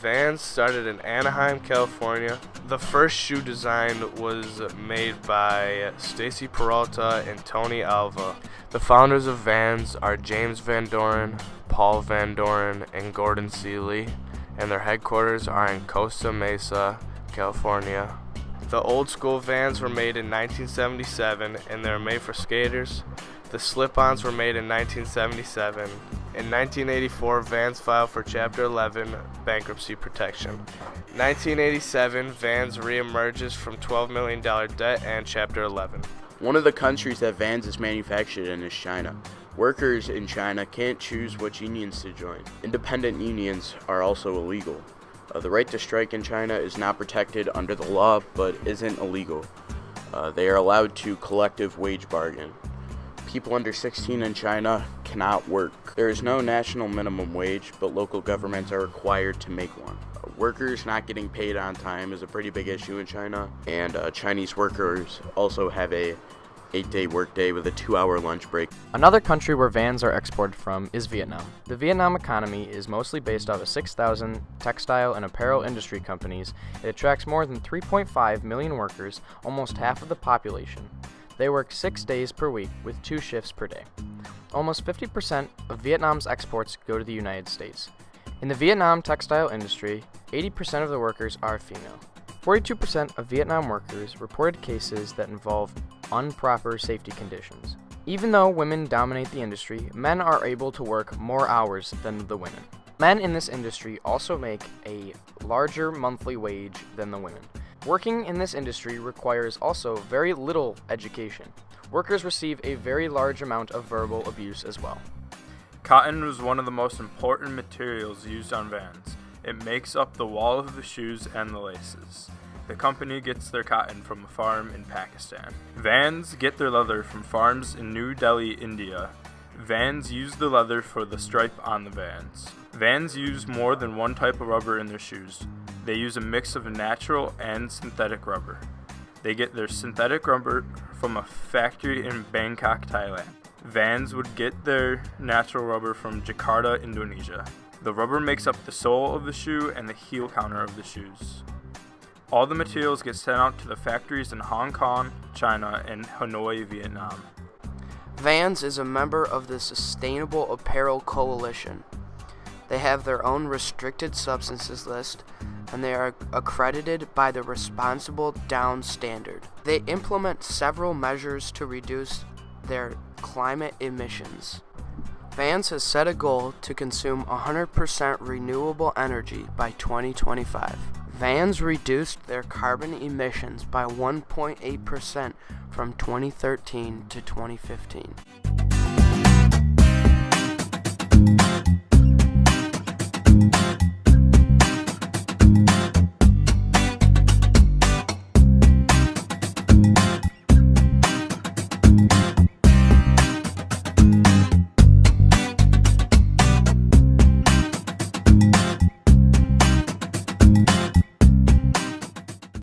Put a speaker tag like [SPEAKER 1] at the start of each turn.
[SPEAKER 1] Vans started in Anaheim, California. The first shoe design was made by Stacy Peralta and Tony Alva. The founders of Vans are James Van Doren, Paul Van Doren, and Gordon Seeley, and their headquarters are in Costa Mesa, California. The old school Vans were made in 1977, and they were made for skaters. The slip-ons were made in 1977. In 1984, Vans filed for Chapter 11 bankruptcy protection. 1987, Vans reemerges from $12 million debt and Chapter 11.
[SPEAKER 2] One of the countries that Vans is manufactured in is China. Workers in China can't choose which unions to join. Independent unions are also illegal. The right to strike in China is not protected under the law, but isn't illegal. They are allowed to collective wage bargain. People under 16 in China cannot work. There is no national minimum wage, but local governments are required to make one. Workers not getting paid on time is a pretty big issue in China, and Chinese workers also have a 8-day workday with a 2-hour lunch break.
[SPEAKER 3] Another country where Vans are exported from is Vietnam. The Vietnam economy is mostly based out of 6,000 textile and apparel industry companies. It attracts more than 3.5 million workers, almost half of the population. They work 6 days per week with 2 shifts per day. Almost 50% of Vietnam's exports go to the United States. In the Vietnam textile industry, 80% of the workers are female. 42% of Vietnam workers reported cases that involve improper safety conditions. Even though women dominate the industry, men are able to work more hours than the women. Men in this industry also make a larger monthly wage than the women. Working in this industry requires also very little education. Workers receive a very large amount of verbal abuse as well.
[SPEAKER 4] Cotton was one of the most important materials used on Vans. It makes up the wall of the shoes and the laces. The company gets their cotton from a farm in Pakistan. Vans get their leather from farms in New Delhi, India. Vans use the leather for the stripe on the Vans. Vans use more than one type of rubber in their shoes. They use a mix of natural and synthetic rubber. They get their synthetic rubber from a factory in Bangkok, Thailand. Vans would get their natural rubber from Jakarta, Indonesia. The rubber makes up the sole of the shoe and the heel counter of the shoes. All the materials get sent out to the factories in Hong Kong, China, and Hanoi, Vietnam.
[SPEAKER 5] Vans is a member of the Sustainable Apparel Coalition. They have their own restricted substances list, and they are accredited by the Responsible Down Standard. They implement several measures to reduce their climate emissions. Vans has set a goal to consume 100% renewable energy by 2025. Vans reduced their carbon emissions by 1.8% from 2013 to 2015.